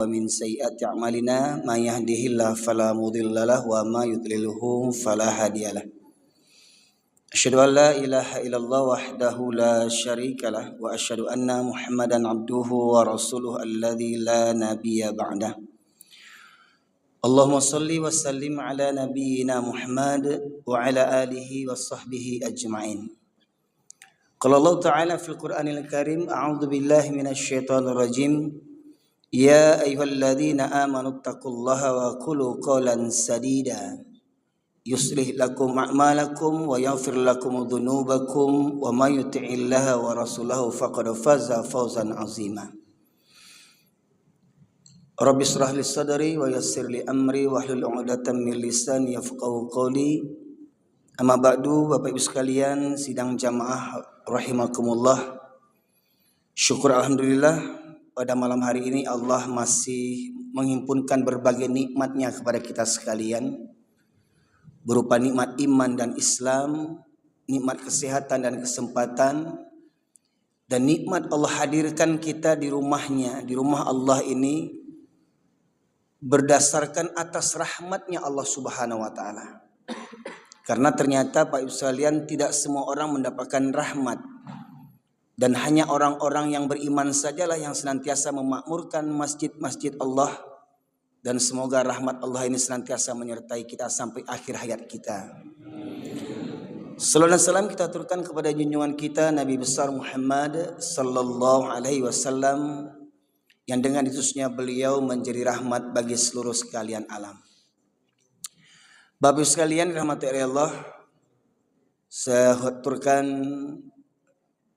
ومن سيئات أعمالنا من يهده الله فلا مضل له وما يضلله فلا هادي له أشهد أن لا إله إلا الله وحده لا شريك له وأشهد أن محمدا عبده ورسوله الذي لا نبي بعده اللهم صل وسلم على نبينا محمد وعلى آله وصحبه أجمعين قال الله تعالى في القرآن الكريم أعوذ بالله من الشيطان الرجيم يا أيها الذين آمنوا اتقوا الله وقولوا قولا سديدا يصلح لكم أعمالكم ويغفر لكم ذنوبكم ومن يطع الله ورسوله فقد فاز فوزا عظيما رب اشرح لي صدري ويسر لي أمري واحلل عقدة من لساني يفقهوا قولي أما بعد Bapak Ibu sekalian sidang jamaah rahimakumullah. Syukur alhamdulillah pada malam hari ini Allah masih menghimpunkan berbagai nikmatnya kepada kita sekalian, berupa nikmat iman dan Islam, nikmat kesehatan dan kesempatan, dan nikmat Allah hadirkan kita di rumahnya, di rumah Allah ini berdasarkan atas rahmatnya Allah Subhanahu wa Ta'ala. Karena ternyata Pak Ibu sekalian tidak semua orang mendapatkan rahmat, dan hanya orang-orang yang beriman sajalah yang senantiasa memakmurkan masjid-masjid Allah, dan semoga rahmat Allah ini senantiasa menyertai kita sampai akhir hayat kita. Salawat dan salam kita aturkan kepada junjungan kita Nabi besar Muhammad sallallahu alaihi wasallam, yang dengan diutusnya beliau menjadi rahmat bagi seluruh sekalian alam. Bapak sekalian rahmati Allah, saya aturkan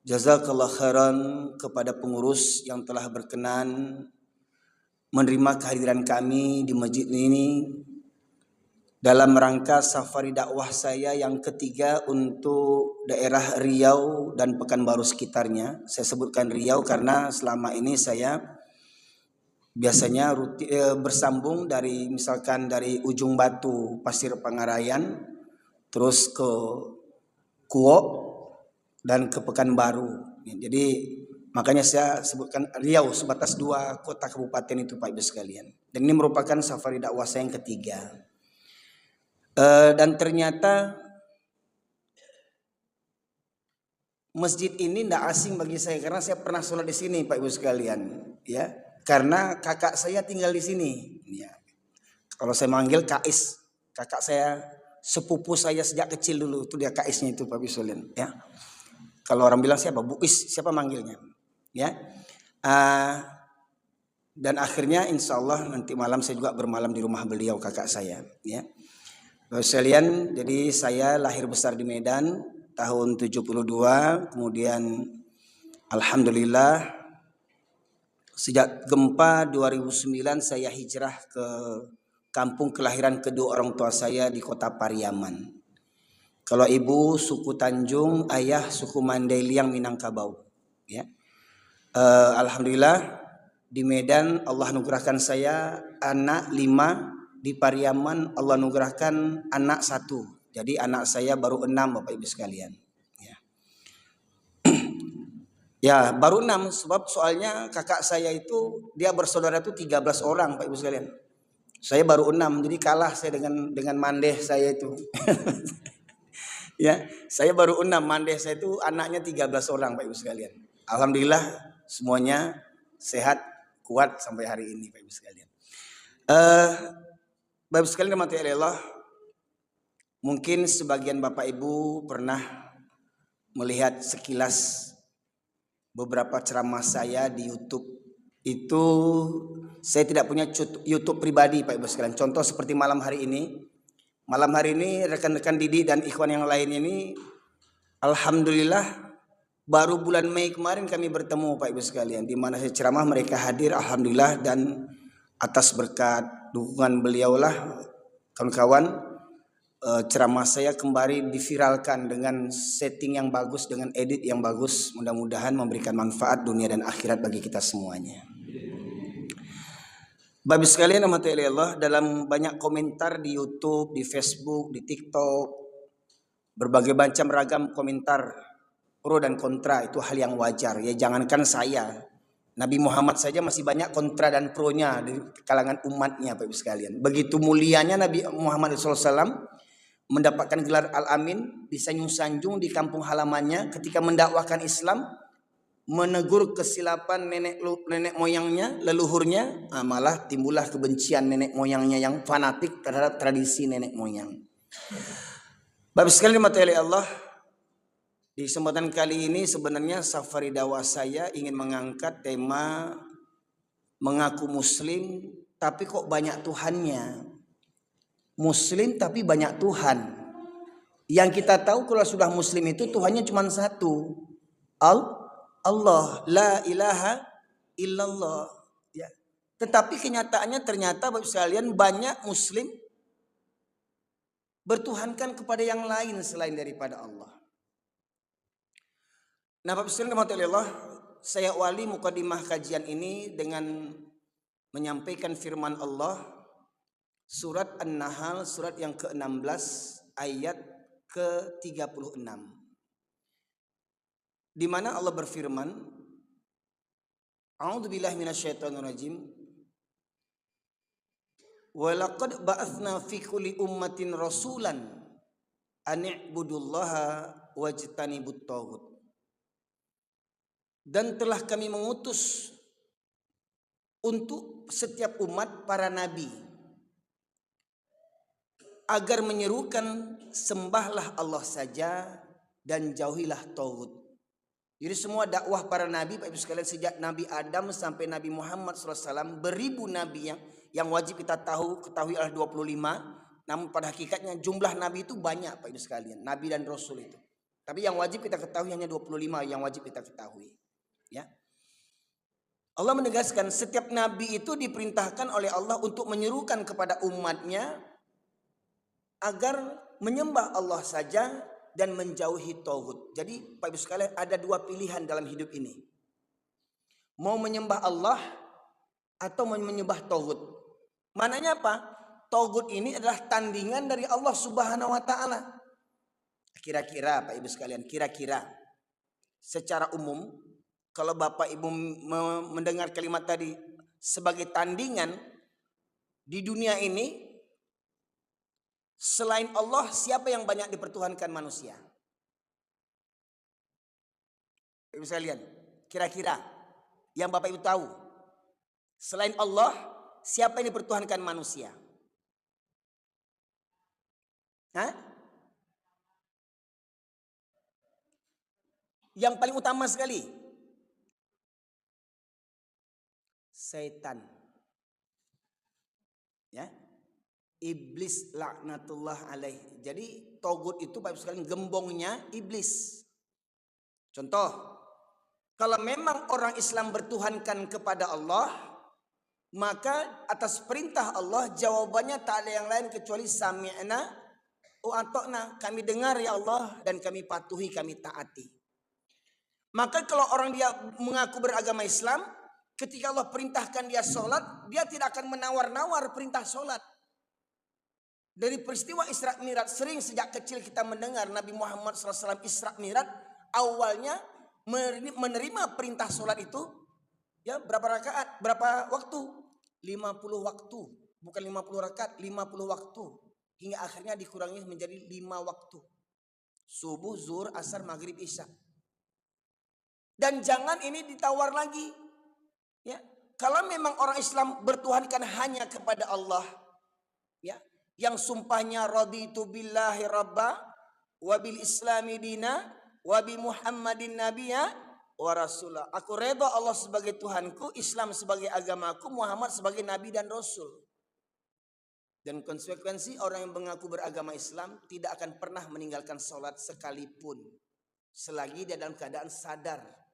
jazakallah khairan kepada pengurus yang telah berkenan menerima kehadiran kami di masjid ini dalam rangka safari dakwah saya yang ketiga untuk daerah Riau dan Pekanbaru sekitarnya. Saya sebutkan Riau karena selama ini saya biasanya bersambung dari misalkan dari Ujung Batu, Pasir Pangarayan, terus ke Kuok dan ke Pekanbaru. Jadi makanya saya sebutkan Riau sebatas 2 kota kabupaten itu Pak Ibu sekalian. Dan ini merupakan safari dakwah saya yang ketiga. Dan ternyata masjid ini tidak asing bagi saya karena saya pernah sholat di sini Pak Ibu sekalian, ya. Karena kakak saya tinggal di sini. Ya. Kalau saya manggil Kais, kakak saya sepupu saya sejak kecil dulu itu dia Kaisnya itu Pak Ibu sekalian, ya. Kalau orang bilang siapa? Buis, siapa manggilnya? Ya. Dan akhirnya insya Allah nanti malam saya juga bermalam di rumah beliau kakak saya. Ya. Bapak sekalian, jadi saya lahir besar di Medan tahun 72, kemudian alhamdulillah sejak gempa 2009 saya hijrah ke kampung kelahiran kedua orang tua saya di kota Pariaman. Kalau ibu suku Tanjung, ayah suku Mandailing Minangkabau. Ya. Alhamdulillah di Medan Allah anugerahkan saya anak 5, di Pariaman Allah anugerahkan anak 1. Jadi anak saya baru 6 Bapak Ibu sekalian. Ya, ya baru 6 sebab soalnya kakak saya itu dia bersaudara itu 13 orang Pak Ibu sekalian. Saya baru 6 jadi kalah saya dengan mandeh saya itu. Ya, saya baru 6, mandeh saya itu anaknya 13 orang Pak Ibu sekalian. Alhamdulillah semuanya sehat, kuat sampai hari ini Pak Ibu sekalian. Bapak Ibu sekalian rahmati Allah, mungkin sebagian Bapak Ibu pernah melihat sekilas beberapa ceramah saya di YouTube. Itu saya tidak punya YouTube pribadi Pak Ibu sekalian. Contoh seperti malam hari ini. Malam hari ini rekan-rekan Didi dan ikhwan yang lain ini alhamdulillah baru bulan Mei kemarin kami bertemu Pak Ibu sekalian, di mana saya ceramah mereka hadir alhamdulillah, dan atas berkat dukungan beliaulah kawan-kawan ceramah saya kembali diviralkan dengan setting yang bagus, dengan edit yang bagus, mudah-mudahan memberikan manfaat dunia dan akhirat bagi kita semuanya. Bapak sekalian rahmati Allah, dalam banyak komentar di YouTube, di Facebook, di TikTok, berbagai macam ragam komentar pro dan kontra, itu hal yang wajar. Ya jangankan saya, Nabi Muhammad saja masih banyak kontra dan pro-nya di kalangan umatnya, Bapak Ibu sekalian. Begitu mulianya Nabi Muhammad SAW mendapatkan gelar Al-Amin, disanjung-sanjung di kampung halamannya ketika mendakwahkan Islam, menegur kesilapan nenek moyangnya, leluhurnya, malah timbullah kebencian nenek moyangnya yang fanatik terhadap tradisi nenek moyang. Bapak sekalian dimati Allah, di kesempatan kali ini sebenarnya safari dakwah saya ingin mengangkat tema mengaku muslim tapi kok banyak Tuhannya. Muslim tapi banyak Tuhan. Yang kita tahu kalau sudah muslim itu Tuhannya cuma satu. Allah, la ilaha illallah. Ya. Tetapi kenyataannya ternyata Bapak sekalian banyak muslim bertuhankan kepada yang lain selain daripada Allah. Nah, Bapak sekalian Allah, saya awali mukadimah kajian ini dengan menyampaikan firman Allah surat An-Nahl surat yang ke-16 ayat ke-36. Di mana Allah berfirman, A'udzubillahi minasyaitonirrajim. Wa laqad ba'atsna fi kulli ummatin rasulan an i'budullaha wajtanibut taghut. Dan telah kami mengutus untuk setiap umat para nabi agar menyerukan sembahlah Allah saja dan jauhilah taghut. Jadi semua dakwah para nabi, Bapak Ibu sekalian, sejak Nabi Adam sampai Nabi Muhammad SAW, beribu nabi yang wajib kita ketahui adalah 25. Namun pada hakikatnya jumlah nabi itu banyak, Bapak Ibu sekalian, nabi dan rasul itu. Tapi yang wajib kita ketahui hanya 25 yang wajib kita ketahui. Ya. Allah menegaskan setiap nabi itu diperintahkan oleh Allah untuk menyerukan kepada umatnya agar menyembah Allah saja dan menjauhi taghut. Jadi Bapak Ibu sekalian, ada dua pilihan dalam hidup ini. Mau menyembah Allah atau menyembah taghut. Mananya apa? Taghut ini adalah tandingan dari Allah Subhanahu wa taala. Kira-kira Bapak Ibu sekalian, kira-kira secara umum kalau Bapak Ibu mendengar kalimat tadi sebagai tandingan di dunia ini, selain Allah, siapa yang banyak dipertuhankan manusia? Ibu sekalian, kira-kira yang Bapak Ibu tahu, selain Allah, siapa yang dipertuhankan manusia? Hah? Yang paling utama sekali, setan. Ya. Iblis laknatullah alaih. Jadi taghut itu Bapak Ibu sekalian gembongnya iblis. Contoh, kalau memang orang Islam bertuhankan kepada Allah, maka atas perintah Allah jawabannya tak ada yang lain kecuali sami'na wa ata'na. Kami dengar ya Allah dan kami patuhi, kami taati. Maka kalau orang dia mengaku beragama Islam, ketika Allah perintahkan dia sholat, dia tidak akan menawar-nawar perintah sholat. Dari peristiwa Isra Mi'raj, sering sejak kecil kita mendengar Nabi Muhammad SAW Isra Mi'raj, awalnya menerima perintah sholat itu, ya berapa rakaat, berapa waktu? 50 waktu, bukan 50 rakaat, 50 waktu. Hingga akhirnya dikurangi menjadi 5 waktu. Subuh, zuhur, asar, maghrib, isya. Dan jangan ini ditawar lagi. Ya, kalau memang orang Islam bertuhankan hanya kepada Allah, ya, yang sumpahnya raditu billahi rabba wa bil islami dina wa bi muhammadin nabiyya wa rasulah. Aku redha Allah sebagai Tuhanku, Islam sebagai agamaku, Muhammad sebagai nabi dan rasul. Dan konsekuensi orang yang mengaku beragama Islam tidak akan pernah meninggalkan sholat sekalipun selagi dia dalam keadaan sadar.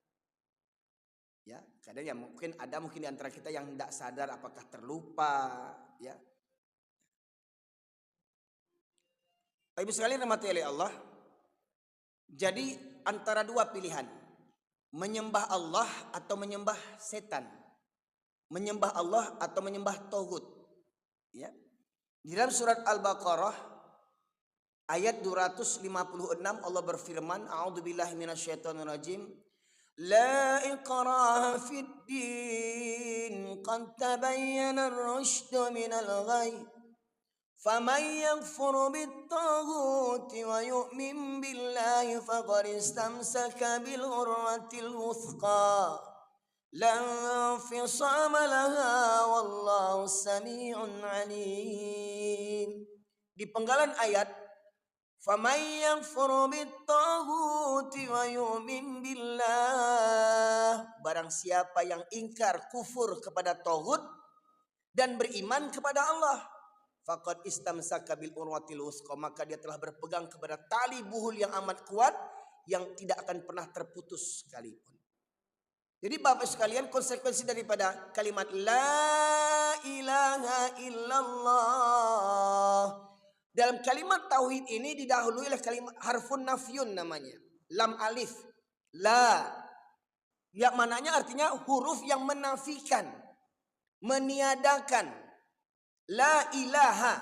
Ya, kadang ya mungkin di antara kita yang tidak sadar, apakah terlupa, ya. Ibu sekalian rahmati oleh Allah. Jadi antara dua pilihan, menyembah Allah atau menyembah setan, menyembah Allah atau menyembah taghut. Ya. Di dalam surat Al-Baqarah ayat 256 Allah berfirman, A'udzubillahi minasyaitonirrajim. La ikraha fid din qad tabayyana ar-rusydu minal ghayy faman yakfur bit-taghuti wa yu'min billahi faqad istamsaka bil urwatil wuthqa la infisama laha wallahu sami'un alim. Di penggalan ayat faman yakfur bit-taghuti wa yu'min billah, barang siapa yang ingkar kufur kepada taghut dan beriman kepada Allah, faqad istamsaka bil urwatil wuthqa, maka dia telah berpegang kepada tali buhul yang amat kuat yang tidak akan pernah terputus sekalipun. Jadi Bapak sekalian, konsekuensi daripada kalimat la ilaha illallah, dalam kalimat tauhid ini didahului oleh kalimat harfun nafyun namanya, lam alif, la, yang mananya artinya huruf yang menafikan, meniadakan. La ilaha,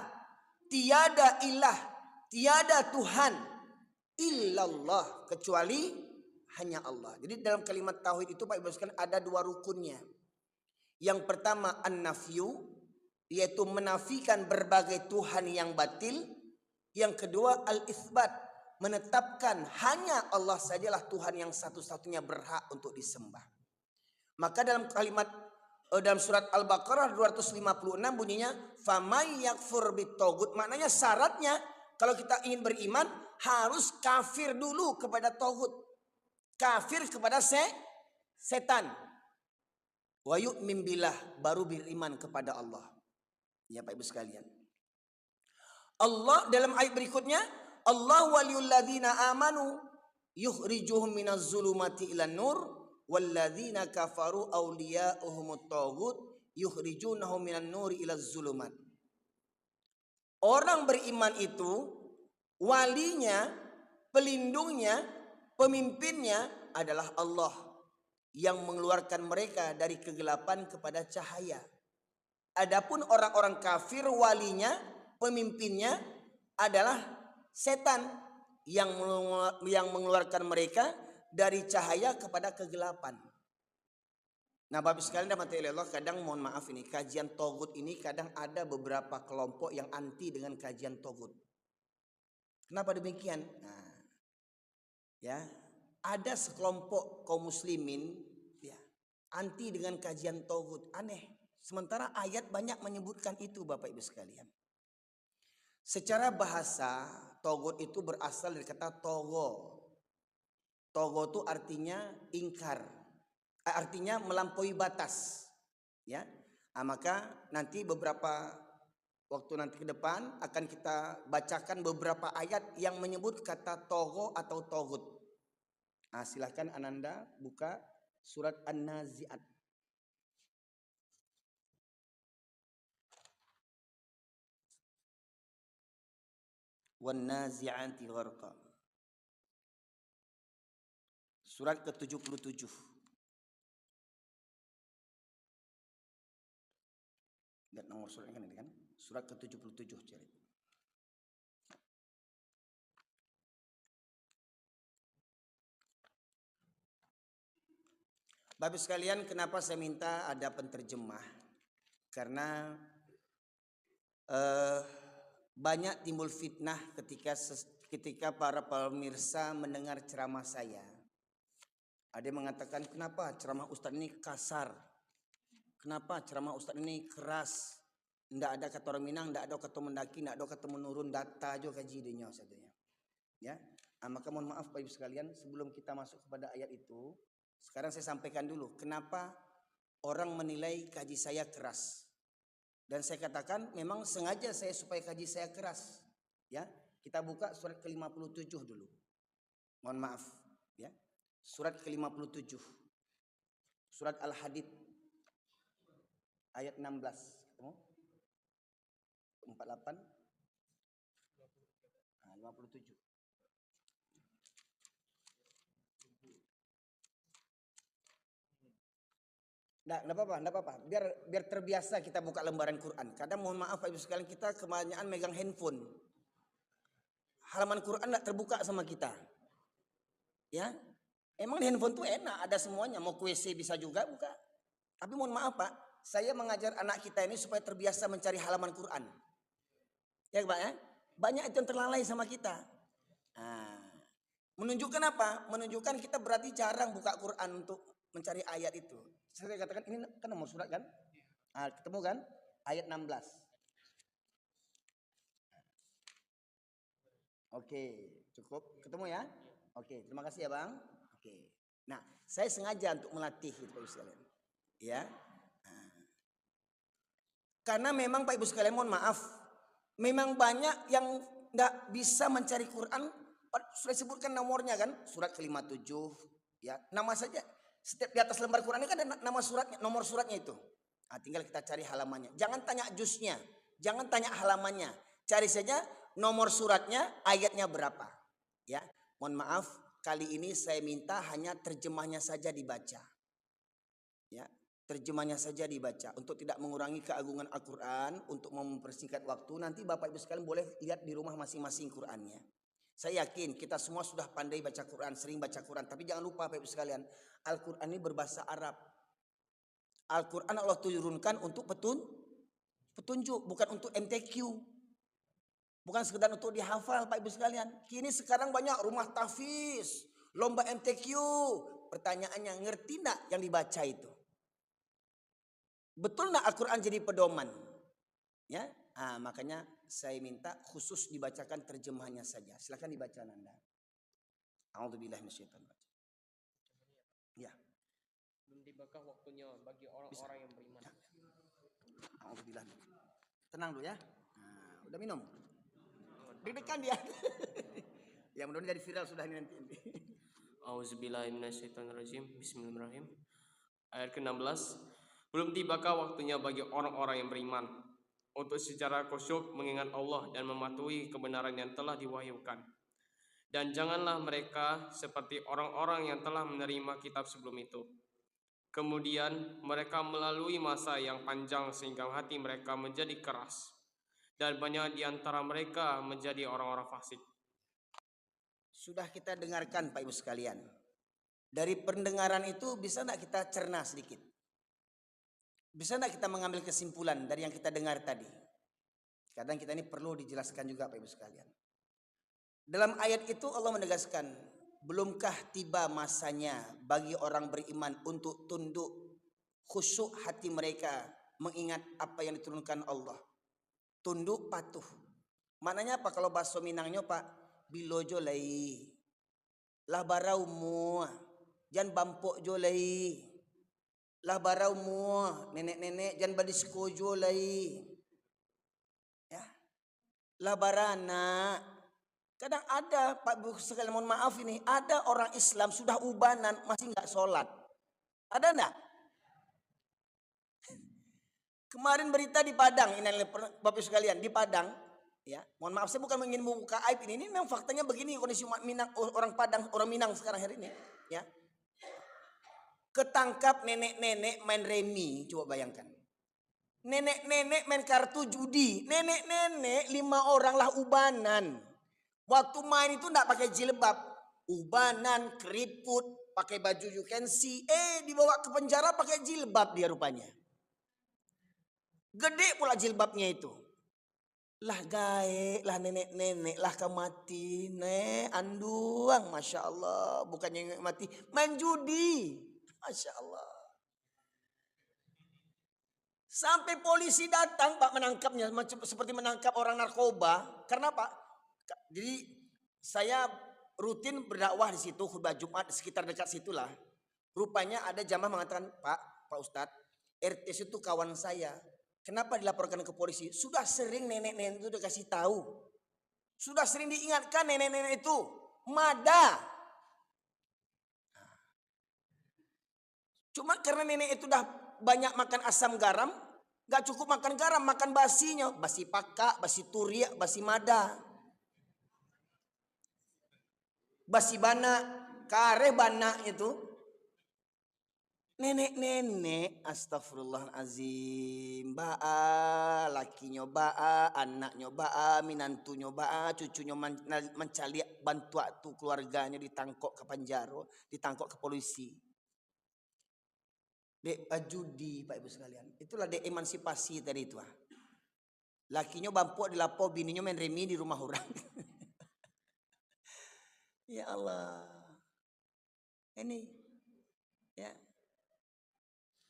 tiada ilah, tiada Tuhan, illallah, kecuali hanya Allah. Jadi dalam kalimat tauhid itu Pak Ibu sekalian ada dua rukunnya. Yang pertama an-nafyu, yaitu menafikan berbagai Tuhan yang batil. Yang kedua al-itsbat, menetapkan hanya Allah sajalah Tuhan yang satu-satunya berhak untuk disembah. Maka dalam surat Al-Baqarah 256 bunyinya famay yakfur bit-taghut, maknanya syaratnya kalau kita ingin beriman harus kafir dulu kepada taghut. Kafir kepada setan. Wa yu'min billah, baru beriman kepada Allah. Ya Pak Ibu sekalian. Allah dalam ayat berikutnya, Allah waliyul ladzina amanu yukhrijuhum minaz zulumati ilan nur walladzina kafaru awliya'uhumut taghut yukhrijunahum minan nuri ilaz zulumat. Orang beriman itu walinya, pelindungnya, pemimpinnya adalah Allah yang mengeluarkan mereka dari kegelapan kepada cahaya. Adapun orang-orang kafir, walinya, pemimpinnya adalah setan yang mengeluarkan mereka dari cahaya kepada kegelapan. Nah, Bapak sekalian rahmati Allah, kadang mohon maaf ini kajian taghut ini kadang ada beberapa kelompok yang anti dengan kajian taghut. Kenapa demikian? Nah, ya, ada sekelompok kaum muslimin ya anti dengan kajian taghut. Aneh. Sementara ayat banyak menyebutkan itu Bapak Ibu sekalian. Secara bahasa taghut itu berasal dari kata togho. Togho itu artinya ingkar. Artinya melampaui batas. Ya. Nah, maka nanti beberapa waktu nanti ke depan akan kita bacakan beberapa ayat yang menyebut kata togho atau taghut. Nah, silahkan Ananda buka surat An-Nazi'at. Wan-nazi'ati gharqa. Surat ke-77. Lihat nomor suratnya kan ini kan? Surat ke-77 cari. Bapak sekalian, kenapa saya minta ada penterjemah? Karena banyak timbul fitnah ketika para pemirsa mendengar ceramah saya. Ada yang mengatakan, kenapa ceramah Ustadz ini kasar? Kenapa ceramah Ustadz ini keras? Tidak ada kata orang Minang, tidak ada kata mendaki, tidak ada kata menurun, data aja kaji dinya saja. Ya, maka mohon maaf Bapak Ibu sekalian, sebelum kita masuk kepada ayat itu, sekarang saya sampaikan dulu kenapa orang menilai kaji saya keras. Dan saya katakan memang sengaja saya supaya kaji saya keras. Ya, kita buka surat ke-57 dulu. Mohon maaf, ya. Surat ke-57. Surat Al-Hadid ayat 16. Ketemu? 48. Nah, 57. Nggak apa-apa. Biar terbiasa kita buka lembaran Quran. Kadang mohon maaf Pak Ibu sekalian, kita kebanyakan megang handphone. Halaman Quran nggak terbuka sama kita. Ya. Emang di handphone tuh enak, ada semuanya. Mau QC bisa juga buka. Tapi mohon maaf Pak, saya mengajar anak kita ini supaya terbiasa mencari halaman Quran. Ya Pak ya, banyak itu yang terlalai sama kita. Nah, menunjukkan apa? Menunjukkan kita berarti jarang buka Quran untuk mencari ayat itu. Saya katakan ini kan nomor surat kan? Nah, ketemu kan? Ayat 16. Oke, cukup. Ketemu ya? Oke, terima kasih ya Bang. Oke. Nah, saya sengaja untuk melatih itu Pak Ibu sekalian. Ya. Nah. Karena memang Pak Ibu sekalian mohon maaf, memang banyak yang nggak bisa mencari Quran. Sudah disebutkan nomornya kan? Surat ke-57 ya. Nama saja. Setiap di atas lembar Quran ini kan ada nama suratnya, nomor suratnya itu. Nah, tinggal kita cari halamannya. Jangan tanya juznya, jangan tanya halamannya. Cari saja nomor suratnya, ayatnya berapa. Ya, mohon maaf, kali ini saya minta hanya terjemahnya saja dibaca. Ya, terjemahnya saja dibaca untuk tidak mengurangi keagungan Al-Quran, untuk mempersingkat waktu. Nanti Bapak Ibu sekalian boleh lihat di rumah masing-masing Qurannya. Saya yakin kita semua sudah pandai baca Quran, sering baca Quran. Tapi jangan lupa Bapak Ibu sekalian, Al-Quran ini berbahasa Arab. Al-Quran Allah turunkan untuk petunjuk, bukan untuk MTQ. Bukan sekedar untuk dihafal Pak Ibu sekalian. Kini sekarang banyak rumah tahfiz, lomba MTQ. Pertanyaannya, ngerti enggak yang dibaca itu? Betul enggak Al-Quran jadi pedoman? Ya, makanya saya minta khusus dibacakan terjemahannya saja. Silakan dibaca Anda. A'udzubillahi minasyaitonir rajim. Ya. Belum dibakar waktunya bagi orang-orang yang beriman. Ya. A'udzubillahi. Tenang dulu ya. Nah, udah minum? Deg-degan dia. Ya mudah-mudahan jadi viral sudah ini nanti. A'udzubillahi minasyaitonir rajim. Bismillahirrahmanirrahim. Ayat ke-16. Belum tibakah waktunya bagi orang-orang yang beriman untuk secara khusyuk mengingat Allah dan mematuhi kebenaran yang telah diwahyukan. Dan janganlah mereka seperti orang-orang yang telah menerima kitab sebelum itu. Kemudian mereka melalui masa yang panjang sehingga hati mereka menjadi keras. Dan banyak di antara mereka menjadi orang-orang fasik. Sudah kita dengarkan Pak Ibu sekalian. Dari pendengaran itu bisa enggak kita cerna sedikit? Bisa enggak kita mengambil kesimpulan dari yang kita dengar tadi? Kadang kita ini perlu dijelaskan juga Pak Ibu sekalian. Dalam ayat itu Allah menegaskan, belumkah tiba masanya bagi orang beriman untuk tunduk, khusyuk hati mereka mengingat apa yang diturunkan Allah. Tunduk patuh. Maknanya apa kalau bahasa Minangnya Pak? Bilojo lai. Lah barau mu. Jan bampok jo lai. Lah barau mu. Nenek-nenek jan badisko jo lai. Ya. Lah barana. Kadang ada Pak Bu sekalian mohon maaf ini. Ada orang Islam sudah ubanan masih enggak sholat. Ada enggak? Kemarin berita di Padang, ini Bapak Ibu sekalian di Padang, ya. Mohon maaf saya bukan ingin membuka aib ini memang faktanya begini kondisi Minang, orang Padang, orang Minang sekarang hari ini, ya. Ketangkap nenek-nenek main remi, coba bayangkan. Nenek-nenek main kartu judi, nenek-nenek 5 orang lah ubanan. Waktu main itu enggak pakai jilbab, ubanan, keriput, pakai baju you can see, dibawa ke penjara pakai jilbab dia rupanya. Gede pula jilbabnya itu. Lah gae, lah nenek-nenek, lah kemati, anduang, Masya Allah. Bukannya mati, main judi. Masya Allah. Sampai polisi datang Pak menangkapnya, seperti menangkap orang narkoba. Karena Pak, jadi saya rutin berdakwah di situ, khutbah Jumat, sekitar dekat situlah. Rupanya ada jamaah mengatakan, Pak Ustadz, RT itu kawan saya. Kenapa dilaporkan ke polisi? Sudah sering nenek-nenek itu dikasih tahu. Sudah sering diingatkan nenek-nenek itu. Mada. Cuma karena nenek itu udah banyak makan asam garam. Gak cukup makan garam, makan basinya. Basi pakak, basi turiak, basi mada. Basi bana, kare bana itu. Nenek-nenek, astagfirullahalazim, baa, lakinya baa, anaknya baa, minantunya baa, cucunya mencari bantu tu keluarganya ditangkap ke penjara, ditangkap ke polisi. Dek judi, Pak Ibu sekalian. Itulah dek emansipasi tadi itu. Lakinya bampu dilapor, bininya main remi di rumah orang. Ya Allah. Ini ya.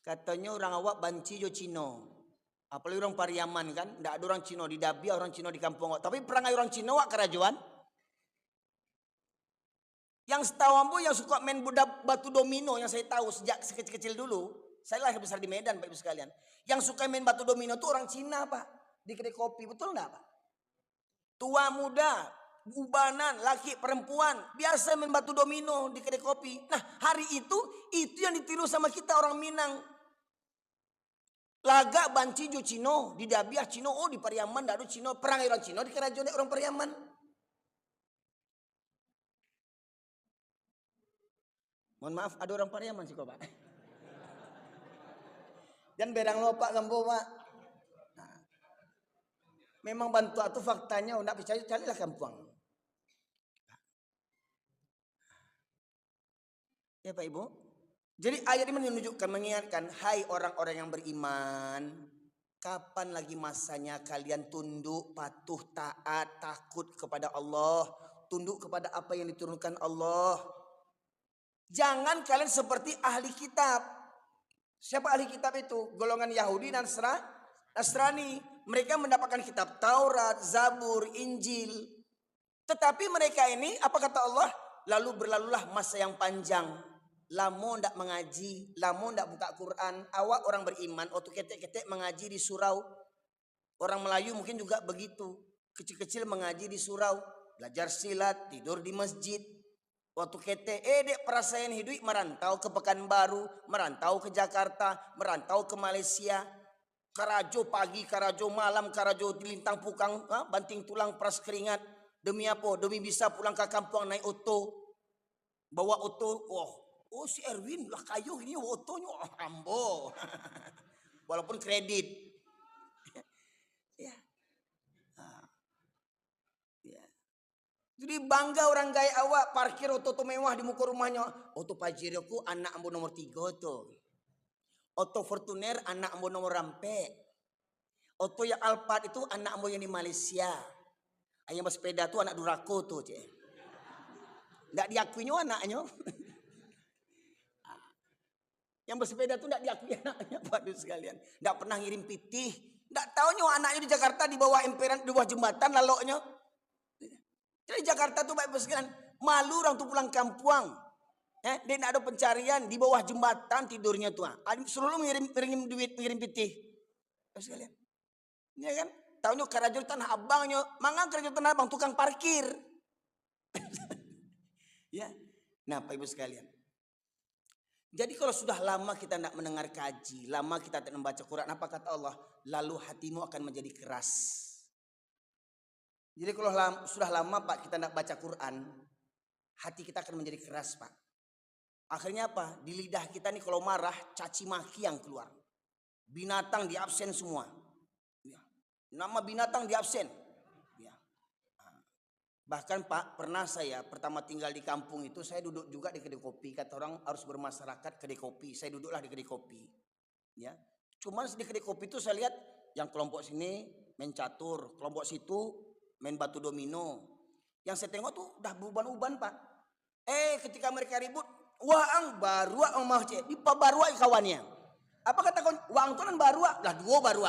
Katanya orang awak banci jo Cino. Apalagi orang Pariaman kan, tidak ada orang Cino di Dabia, orang Cino di kampung awak. Tapi perangai orang Cino awak kerajaan. Yang setahu ambo yang suka main batu domino yang saya tahu sejak sekecil-kecil dulu. Saya lahir besar di Medan, Pak Ibu sekalian. Yang suka main batu domino itu orang Cina, Pak. Di kedai kopi, betul enggak, Pak? Tua muda, ubanan, laki perempuan, biasa main batu domino di kedai kopi. Nah, hari itu yang ditiru sama kita orang Minang. Laga banci jo Cino, di Dabiah Cino, oh di Pariaman tidak ada Cino, perangai orang Cino di kerajaan orang Pariaman. Mohon maaf, ada orang Pariaman sih kok, Pak. Dan berang lopak gambo, Pak. Nah, memang bantu itu faktanya, tidak percaya carilah kampung. Ya Pak Ibu. Jadi ayat ini menunjukkan, mengingatkan, hai orang-orang yang beriman, kapan lagi masanya kalian tunduk, patuh, taat, takut kepada Allah, tunduk kepada apa yang diturunkan Allah. Jangan kalian seperti ahli kitab. Siapa ahli kitab itu? Golongan Yahudi dan Nasrani. Mereka mendapatkan kitab Taurat, Zabur, Injil. Tetapi mereka ini, apa kata Allah? Lalu berlalulah masa yang panjang. Lamo ndak mengaji, lamo ndak buka Quran. Awak orang beriman, waktu ketek-ketek mengaji di surau. Orang Melayu mungkin juga begitu. Kecil-kecil mengaji di surau, belajar silat, tidur di masjid. Waktu ketek, dek perasaan hidup merantau ke Pekanbaru, merantau ke Jakarta, merantau ke Malaysia. Karajo pagi, karajo malam, karajo di lintang pukang, banting tulang peras keringat. Demi apa? Demi bisa pulang ke kampung naik oto. Bawa oto, oh si Erwin lah kayu ini otonya ambo. Walaupun kredit. Ya. Ya. Jadi bangga orang gaya awak parkir oto mewah di muka rumahnya. Oto Pajero anak ambo nomor 3 tuh. Oto Fortuner anak ambo nomor rampe. Oto yang Alphard itu anak ambo yang di Malaysia. Yang bersepeda tuh anak Durako tuh, Cek. Nggak diakuinya anaknya. Yang bersepeda tuh nggak diakui anaknya, Pak Ibu sekalian. Nggak pernah ngirim pitih. Nggak tahunya anaknya di Jakarta di bawah emperan, di bawah jembatan laloknya. Jadi Jakarta tuh Pak Ibu sekalian, malu orang tuh pulang kampung. Dia nggak ada pencarian di bawah jembatan tidurnya tuh. Suruh lu ngirim duit, ngirim pitih. Pak Ibu sekalian. Ya kan? Tahunya kerajaan tanah abangnya, mangan kerajaan tanah abang tukang parkir. Ya. Nah, Pak Ibu sekalian. Jadi kalau sudah lama kita tidak mendengar kaji, lama kita tidak membaca Quran, apa kata Allah? Lalu hatimu akan menjadi keras. Jadi kalau sudah lama Pak kita tidak baca Quran, hati kita akan menjadi keras Pak. Akhirnya apa? Di lidah kita nih kalau marah, caci maki yang keluar. Binatang di absen semua. Ya. Nama binatang di absen. Ya. Bahkan Pak, pernah saya pertama tinggal di kampung itu, saya duduk juga di kedai kopi. Kata orang harus bermasyarakat kedai kopi. Saya duduklah di kedai kopi. Ya, cuman di kedai kopi itu saya lihat yang kelompok sini main catur, kelompok situ main batu domino. Yang saya tengok tuh udah beruban-uban Pak. Ketika mereka ribut, waang barua omah cek, di barua kawannya. Apa kata kawan? Waang tuh kan barua, lah 2 barua.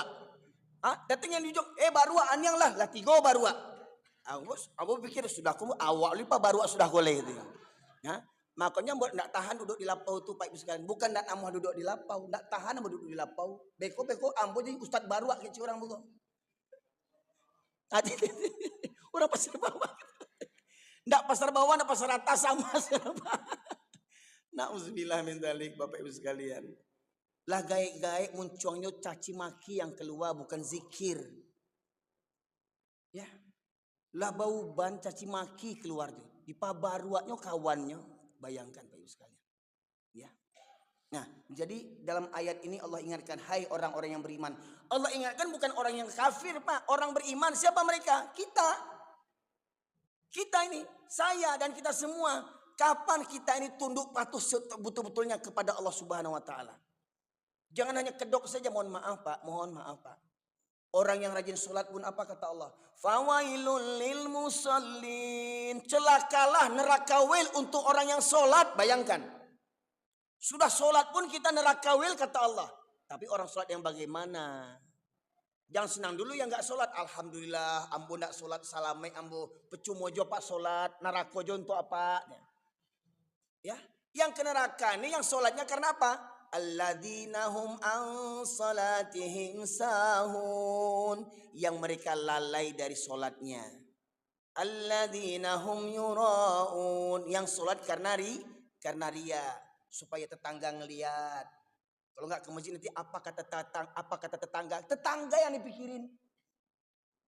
Datang yang dijuk, barua anyang lah 3 barua. Aku pikir sudah kamu awak lupa baru sudah boleh itu. Ya, makanya buat ndak tahan duduk di lapau tu Pak Ibu sekalian. Bukan ndak amah duduk di lapau, ndak tahan amah duduk di lapau. Beko ambo jadi ustad baru kecil orang bukan. Orang pasar bawah. Ndak pasar bawah, ndak pasar atas sama siapa. Nauzubillah min dzalik Bapak Ibu sekalian. Lah gaek-gaek munculnya caci maki yang keluar bukan zikir. Ya. Lah bau ban caci maki keluar tuh. Di pabaruaknya kawannya. Bayangkan Pak Ibu sekalian. Ya. Nah, jadi dalam ayat ini Allah ingatkan, hai orang-orang yang beriman. Allah ingatkan bukan orang yang kafir, Pak. Orang beriman, siapa mereka? Kita. Kita ini, saya dan kita semua. Kapan kita ini tunduk patuh betul-betulnya kepada Allah Subhanahu wa taala? Jangan hanya kedok saja, mohon maaf Pak, mohon maaf Pak. Orang yang rajin sholat pun apa kata Allah? Fawailul lil musallin. Celakalah neraka wil untuk orang yang sholat, bayangkan. Sudah sholat pun kita neraka wil kata Allah. Tapi orang sholat yang bagaimana? Jangan senang dulu yang gak sholat. Alhamdulillah ambo gak sholat salame ambo pecumojo pak sholat. Neraka jo untuk apa? Ya, yang ke neraka ini yang sholatnya karena apa? Alladzina hum an salatihim sahun. Yang mereka lalai dari sholatnya. Alladzina hum yura'un. Yang sholat karena ria. Supaya tetangga ngelihat. Kalau nggak ke masjid nanti apa kata tetangga? Tetangga yang dipikirin.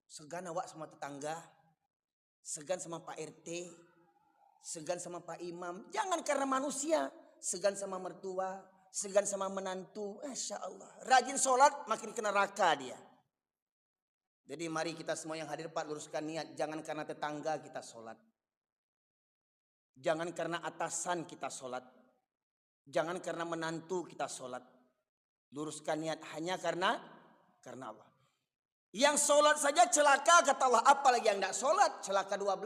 Segan awak sama tetangga, segan sama Pak RT, segan sama Pak Imam. Jangan karena manusia, segan sama mertua, segan sama menantu. Masya Allah. Rajin sholat makin kena neraka dia. Jadi mari kita semua yang hadir Pak luruskan niat. Jangan karena tetangga kita sholat. Jangan karena atasan kita sholat. Jangan karena menantu kita sholat. Luruskan niat hanya karena Allah. Yang sholat saja celaka kata Allah. Apalagi yang tidak sholat celaka 12.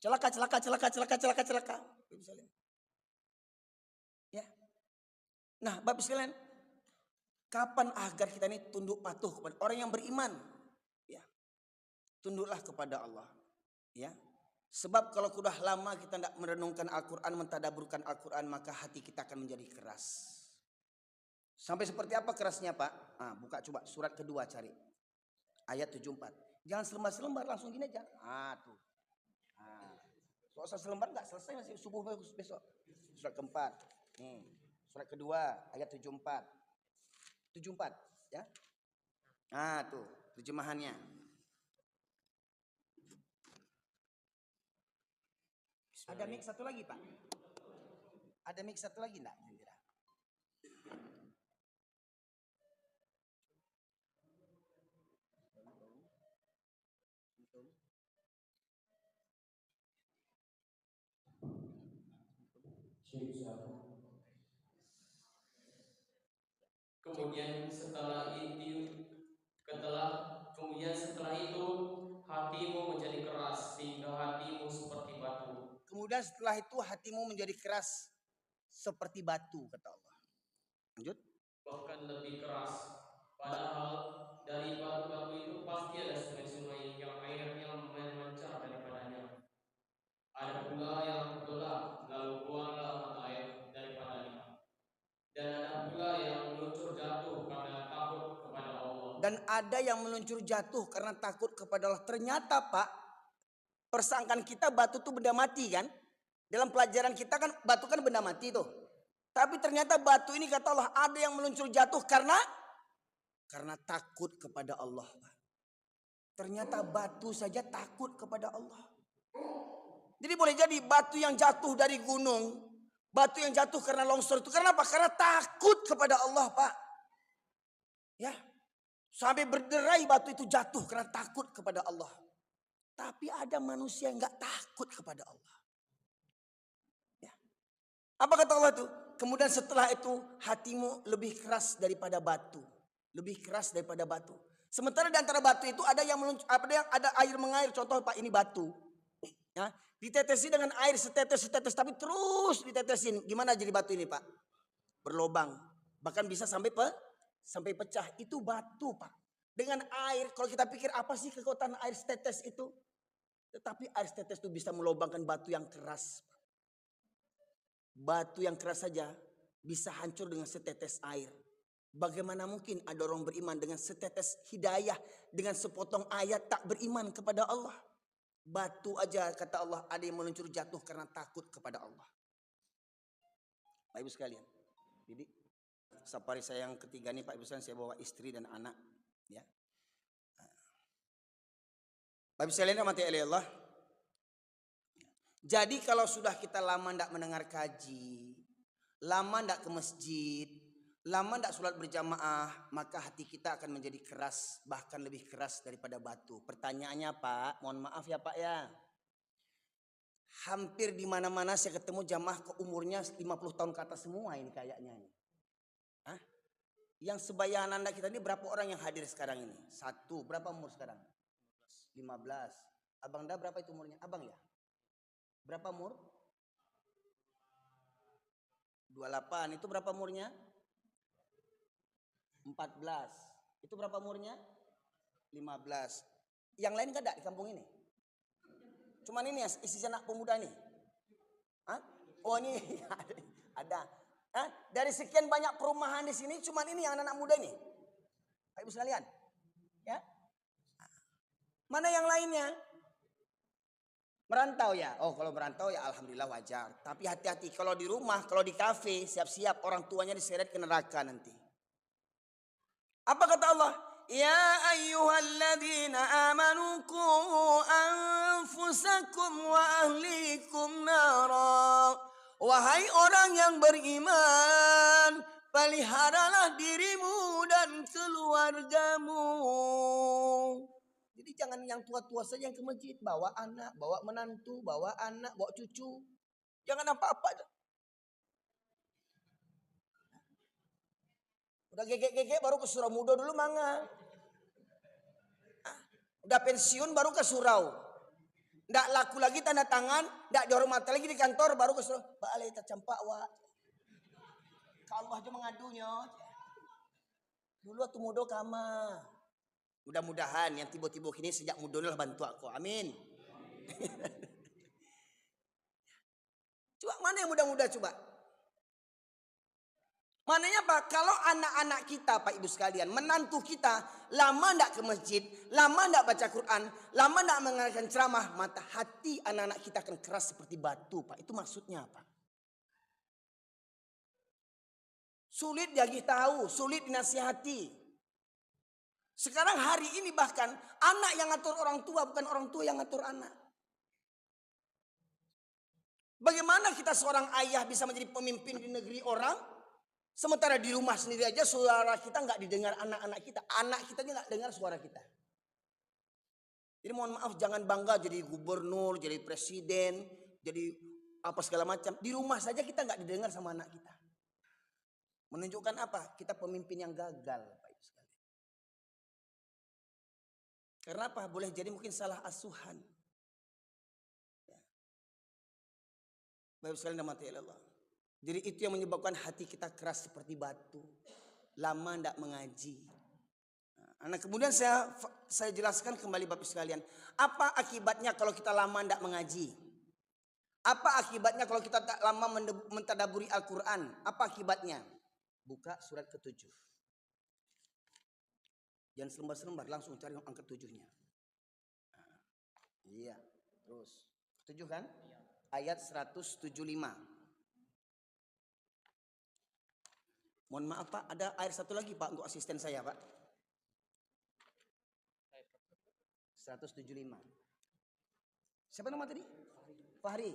Celaka. Ya. Nah Bapak sekalian. Kapan agar kita ini tunduk patuh kepada orang yang beriman? Ya. Tunduklah kepada Allah. Ya. Sebab kalau sudah lama kita tidak merenungkan Al-Quran, mentadaburkan Al-Quran, maka hati kita akan menjadi keras. Sampai seperti apa kerasnya Pak? Buka coba surat kedua cari. Ayat 74. Jangan selembar-selembar langsung gini aja. Tuh. Soal selembar nggak selesai masih subuh besok. Surat keempat. Surat kedua ayat 74. 74 ya. Tuh terjemahannya. Ada mic satu lagi Pak? Ada mic satu lagi enggak? Kemudian setelah itu hatimu menjadi keras sehingga hatimu seperti batu. Kemudian setelah itu hatimu menjadi keras seperti batu kata Allah. Lanjut. Bahkan lebih keras. Padahal dari batu-batu itu pasti ada sungai-sungai yang airnya memancar daripadanya. Ada pula yang terbelah lalu keluarlah mata air daripadanya. Dan ada pula yang meluncur jatuh karena takut kepada Allah. Dan ada yang meluncur jatuh karena takut kepada Allah. Ternyata Pak, persangkaan kita batu itu benda mati kan? Dalam pelajaran kita kan batu kan benda mati tuh. Tapi ternyata batu ini kata Allah ada yang meluncur jatuh karena takut kepada Allah. Ternyata batu saja takut kepada Allah. Jadi boleh jadi batu yang jatuh dari gunung, batu yang jatuh karena longsor itu karena apa? Karena takut kepada Allah Pak. Ya, sampai berderai batu itu jatuh karena takut kepada Allah. Tapi ada manusia yang nggak takut kepada Allah. Ya. Apa kata Allah itu? Kemudian setelah itu hatimu lebih keras daripada batu. Lebih keras daripada batu. Sementara di antara batu itu ada yang ada air mengalir. Contoh Pak ini batu. Ya, ditetesi dengan air setetes tapi terus ditetesin. Gimana jadi batu ini Pak? Berlobang. Bahkan bisa sampai pecah. Itu batu Pak. Dengan air, kalau kita pikir apa sih kekuatan air setetes itu? Tetapi air setetes itu bisa melobangkan batu yang keras. Batu yang keras saja bisa hancur dengan setetes air. Bagaimana mungkin ada orang beriman dengan setetes hidayah, dengan sepotong ayat tak beriman kepada Allah? Batu aja kata Allah ada yang meluncur jatuh karena takut kepada Allah. Pak Ibu sekalian, jadi safari saya yang ketiga nih Pak Ibu sekalian, saya bawa istri dan anak. Ya. Pak Ibu sekalian mati oleh Allah. Jadi kalau sudah kita lama tidak mendengar kaji, lama tidak ke masjid, lama tidak sholat berjamaah, maka hati kita akan menjadi keras, bahkan lebih keras daripada batu. Pertanyaannya Pak, mohon maaf ya Pak ya, hampir di mana-mana saya ketemu jamaah ke umurnya 50 tahun ke atas semua ini kayaknya ini. Hah? Yang sebayangan Anda kita ini berapa orang yang hadir sekarang ini? Satu, berapa umur sekarang? 15. Abang dah berapa itu umurnya? Abang ya? Berapa umur? 28. Itu berapa umurnya? 14. Itu berapa umurnya? 15. Yang lain kan ada di kampung ini? Cuman ini ya, isi anak pemuda ini. Hah? Oh ini ada. Hah? Dari sekian banyak perumahan di sini, cuman ini yang anak muda ini. Pak Ibu sekalian. Ya. Mana yang lainnya? Merantau ya? Oh kalau merantau ya alhamdulillah wajar. Tapi hati-hati kalau di rumah, kalau di kafe, siap-siap orang tuanya diseret ke neraka nanti. Apa kata Allah? Ya ayyuhalladzina amanu qu anfusakum wa ahlikum nara. Wahai orang yang beriman, peliharalah dirimu dan keluargamu. Jadi jangan yang tua-tua saja yang ke masjid, bawa anak, bawa menantu, bawa anak, bawa cucu. Jangan apa-apa. Udah gegek-gegek baru ke surau muda dulu manga. Udah pensiun baru ke surau. Nggak laku lagi tanda tangan, nggak dihormati lagi di kantor baru ke surau. Pak Ale tak campak wa. Ka Allah aja mengadunya. Dulu waktu muda kama. Mudah-mudahan yang tiba-tiba kini sejak muda lah bantu aku. Amin. Coba mana yang muda-muda coba? Mananya Pak, kalau anak-anak kita Pak Ibu sekalian, menantu kita lama tidak ke masjid, lama tidak baca Quran, lama tidak mendengarkan ceramah, mata hati anak-anak kita akan keras seperti batu Pak. Itu maksudnya apa? Sulit dia tahu, sulit dinasihati. Sekarang hari ini bahkan anak yang ngatur orang tua, bukan orang tua yang ngatur anak. Bagaimana kita seorang ayah bisa menjadi pemimpin di negeri orang? Sementara di rumah sendiri aja suara kita nggak didengar anak-anak kita. Anak kita aja nggak dengar suara kita. Jadi mohon maaf jangan bangga jadi gubernur, jadi presiden, jadi apa segala macam. Di rumah saja kita nggak didengar sama anak kita. Menunjukkan apa? Kita pemimpin yang gagal. Pak Ibu sekalian. Karena apa? Boleh jadi mungkin salah asuhan. Ya. Bapak Ibu sekalian dirahmati Allah. Jadi itu yang menyebabkan hati kita keras seperti batu. Lama tidak mengaji. Nah kemudian saya jelaskan kembali Bapak sekalian. Apa akibatnya kalau kita lama tidak mengaji? Apa akibatnya kalau kita tak lama mentadaburi Al-Quran? Apa akibatnya? Buka surat ke-7. Jangan selembar-selembar, langsung cari angka 7-nya. Iya, terus. 7 kan? Ayat 175. Mohon maaf Pak, ada ayat satu lagi Pak untuk asisten saya Pak. 175. Siapa nama tadi? Fahri.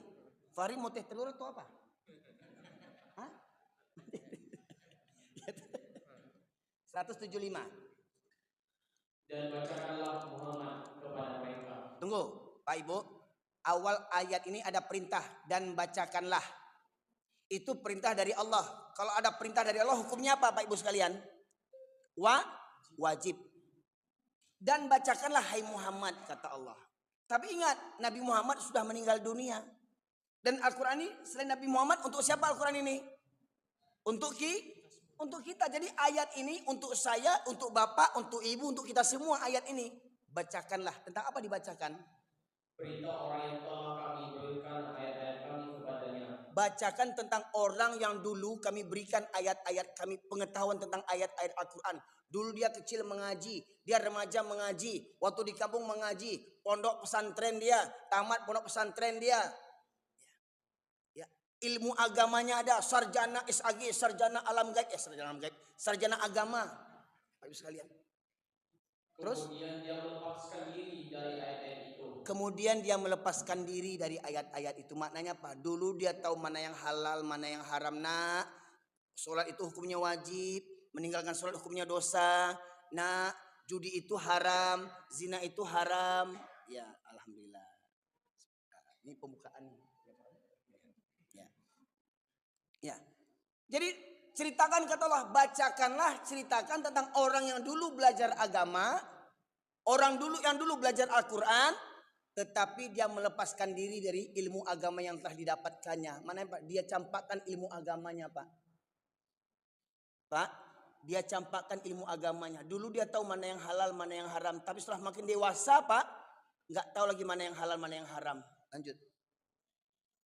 Fahri mau teh telur atau apa? Hah? 175. Dan bacakanlah Muhammad kepada mereka. Tunggu Pak Ibu. Awal ayat ini ada perintah dan bacakanlah. Itu perintah dari Allah. Kalau ada perintah dari Allah hukumnya apa Pak Ibu sekalian? Wajib. Dan bacakanlah hai Muhammad kata Allah. Tapi ingat Nabi Muhammad sudah meninggal dunia. Dan Al-Quran ini selain Nabi Muhammad untuk siapa Al-Quran ini? Untuk kita. Jadi ayat ini untuk saya, untuk bapak, untuk ibu, untuk kita semua ayat ini. Bacakanlah. Tentang apa dibacakan? Perintah orang yang telah kami berikan ayat-ayat kami kepadanya. Bacakan tentang orang yang dulu kami berikan ayat-ayat kami, pengetahuan tentang ayat-ayat Al-Quran. Dulu dia kecil mengaji, dia remaja mengaji, waktu di kampung mengaji, pondok pesantren dia, tamat pondok pesantren dia. Ya. Ilmu agamanya ada, sarjana SAG, sarjana alam gaib, sarjana agama. Bapak Ibu sekalian. Terus? Kemudian dia melepaskan diri dari ayat-ayat itu. Kemudian dia melepaskan diri dari ayat-ayat itu. Maknanya apa? Dulu dia tahu mana yang halal, mana yang haram nak. Sholat itu hukumnya wajib, meninggalkan sholat hukumnya dosa. Nah, judi itu haram, zina itu haram. Ya, alhamdulillah. Ini pembukaan. Ya. Ya. Jadi ceritakan kata Allah, bacakanlah, ceritakan tentang orang yang dulu belajar agama, orang dulu yang dulu belajar Al-Quran, tetapi dia melepaskan diri dari ilmu agama yang telah didapatkannya. Mana Pak? Dia campakkan ilmu agamanya, Pak. Pak, dia campakkan ilmu agamanya. Dulu dia tahu mana yang halal, mana yang haram. Tapi setelah makin dewasa, Pak, nggak tahu lagi mana yang halal, mana yang haram. Lanjut.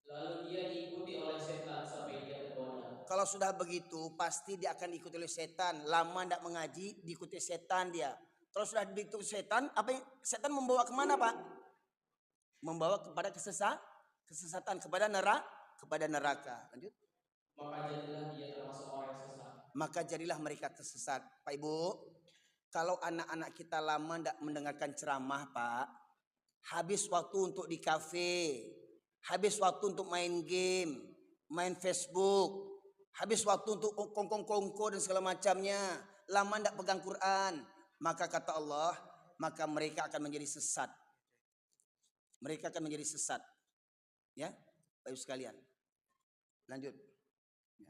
Lalu dia diikuti oleh setan sampai dia tergoda. Kalau sudah begitu, pasti dia akan diikuti oleh setan. Lama tidak mengaji, diikuti setan dia. Kalau sudah diikuti setan, apa yang setan membawa kemana, Pak? Membawa kepada kesesatan, kepada neraka. Lanjut. Maka jadilah dia termasuk orang yang sesat. Maka jadilah mereka tersesat. Pak Ibu, kalau anak-anak kita lama tidak mendengarkan ceramah, Pak, habis waktu untuk di kafe, habis waktu untuk main game, main Facebook, habis waktu untuk kongko dan segala macamnya, lama tidak pegang Quran, maka kata Allah, maka mereka akan menjadi sesat. Mereka akan menjadi sesat. Ya, Pak Ibu sekalian. Lanjut. Ya.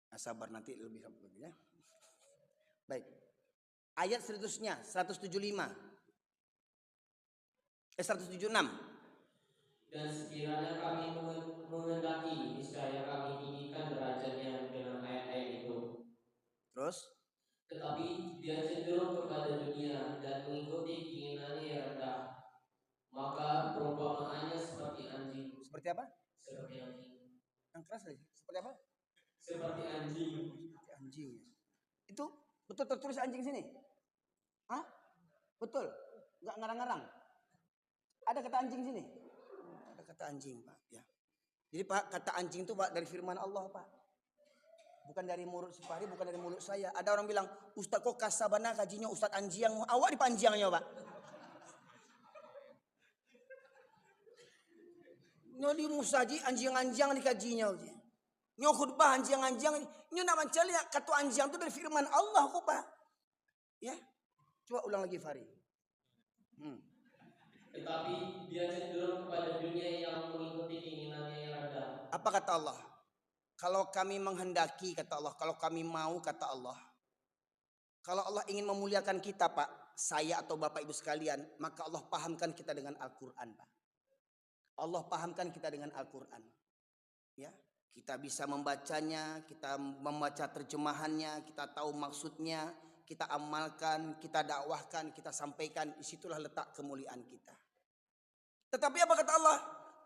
Nah, sabar nanti lebih ya. Baik. Ayat seterusnya 175. 176. Dan sekiranya kami menghendaki, niscaya kami tinggikan derajatnya dengan ayat-ayat itu. Terus? Tetapi dia cenderung kepada dunia dan mengikuti keinginannya yang rendah. Maka perumpamaannya seperti anjing. Seperti apa? Seperti anjing. Yang keras lagi. Seperti apa? Seperti anjing. Seperti anjing. Itu betul tertulis anjing sini? Hah? Betul? Enggak ngarang-ngarang? Ada kata anjing sini? Ada kata anjing, Pak. Ya. Jadi Pak, kata anjing itu Pak dari firman Allah, Pak. Bukan dari mulut Supari, bukan dari mulut saya. Ada orang bilang, Ustaz kok kasabana kajinya Ustaz anjiang. Awak dipanjangnya, Pak. Nyo musaji anjing-anjing dikajinya. Nyo khutbah anjing-anjing. Nyo nak mencari kata anjing itu dari firman Allah kok, Pak. Ya. Coba ulang lagi Fari. Tetapi dia cenderung kepada dunia yang mengikuti keinginannya yang rendah. Apa kata Allah? Kalau kami menghendaki, kata Allah. Kalau kami mau, kata Allah. Kalau Allah ingin memuliakan kita, Pak, saya atau Bapak Ibu sekalian, maka Allah pahamkan kita dengan Al-Quran, Pak. Allah pahamkan kita dengan Al-Quran. Ya, kita bisa membacanya, kita membaca terjemahannya, kita tahu maksudnya, kita amalkan, kita dakwahkan, kita sampaikan. Disitulah letak kemuliaan kita. Tetapi apa kata Allah?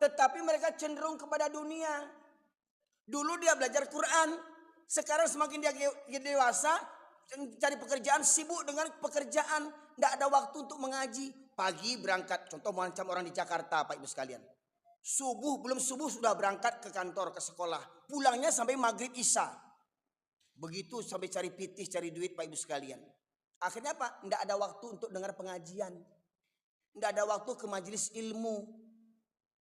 Tetapi mereka cenderung kepada dunia. Dulu dia belajar Quran, sekarang semakin dia dewasa, cari pekerjaan, sibuk dengan pekerjaan, tidak ada waktu untuk mengaji. Pagi berangkat, contoh macam orang di Jakarta, Pak Ibu sekalian. Belum subuh sudah berangkat ke kantor, ke sekolah. Pulangnya sampai maghrib isya. Begitu sampai cari pitis, cari duit Pak Ibu sekalian. Akhirnya apa? Tidak ada waktu untuk dengar pengajian. Tidak ada waktu ke majelis ilmu.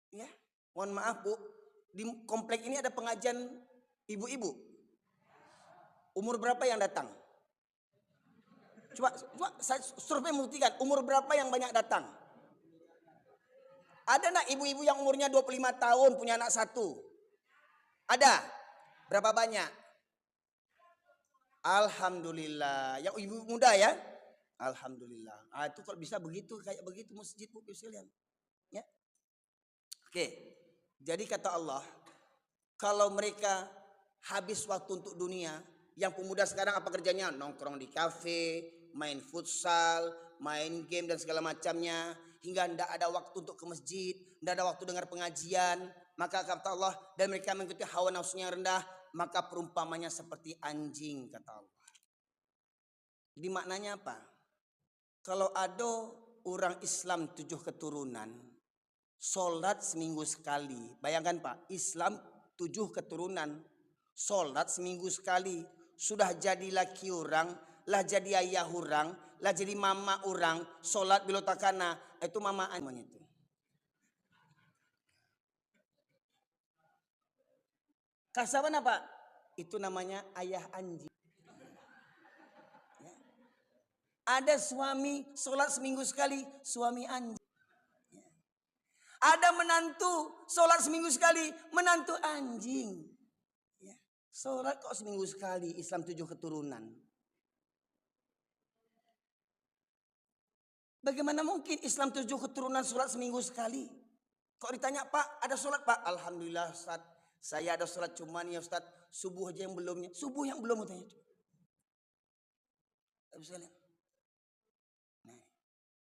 Ya, mohon maaf Bu. Di komplek ini ada pengajian ibu-ibu. Umur berapa yang datang? Coba saya survei membuktikan umur berapa yang banyak datang. Ada nak ibu-ibu yang umurnya 25 tahun punya anak satu? Ada? Berapa banyak? Alhamdulillah. Yang ibu muda ya? Alhamdulillah. Itu kalau bisa begitu, kayak begitu masjid Bu sekalian. Ya. Oke. Jadi kata Allah, kalau mereka habis waktu untuk dunia, yang pemuda sekarang apa kerjanya? Nongkrong di kafe, main futsal, main game dan segala macamnya, hingga tidak ada waktu untuk ke masjid, tidak ada waktu dengar pengajian. Maka kata Allah, dan mereka mengikuti hawa nafsunya yang rendah, maka perumpamannya seperti anjing, kata Allah. Jadi maknanya apa? Kalau ada orang Islam 7 keturunan, sholat seminggu sekali. Bayangkan Pak, Islam 7 keturunan, sholat seminggu sekali. Sudah jadi laki orang, lah jadi ayah orang, lah jadi mama orang, sholat bilotakana, itu mama namanya itu. Kasaban apa? Itu namanya ayah anjing. Ya. Ada suami sholat seminggu sekali, suami anjing. Ya. Ada menantu sholat seminggu sekali, menantu anjing. Ya. Sholat kok seminggu sekali, Islam 7 keturunan. Bagaimana mungkin Islam 7 keturunan sholat seminggu sekali? Kok ditanya, Pak ada sholat Pak? Alhamdulillah Ustaz, saya ada sholat, cuman ya Ustaz subuh aja yang belumnya. Subuh yang belum katanya. Bapak Ibu sekalian. Nah,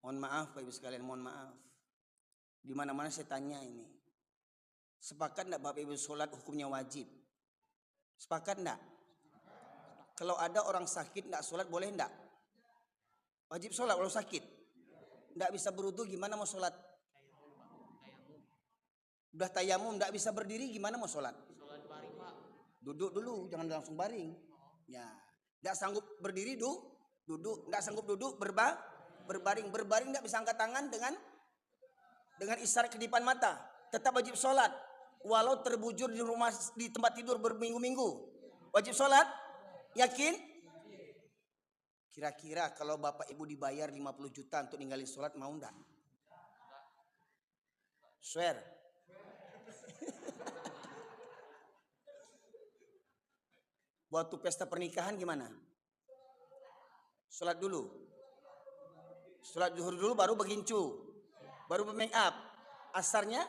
mohon maaf Bapak Ibu sekalian, mohon maaf. Di mana-mana saya tanya ini. Sepakat enggak Bapak Ibu sholat hukumnya wajib? Sepakat enggak? Kalau ada orang sakit enggak sholat boleh enggak? Wajib sholat kalau sakit. Enggak bisa berwudu gimana mau sholat? Udah tayamum enggak bisa berdiri gimana mau sholat? Sholat baring Pak. Duduk dulu, jangan langsung baring. Ya, enggak sanggup berdiri duduk, enggak sanggup duduk berbaring enggak bisa angkat tangan dengan isyarat kedipan mata. Tetap wajib sholat. Walau terbujur di rumah di tempat tidur berminggu-minggu. Wajib sholat? Yakin? Kira-kira kalau bapak ibu dibayar 50 juta untuk ninggalin sholat mau enggak? Swear. Waktu pesta pernikahan gimana? Sholat dulu. Sholat zuhur dulu baru begincu. Baru make up. Asarnya?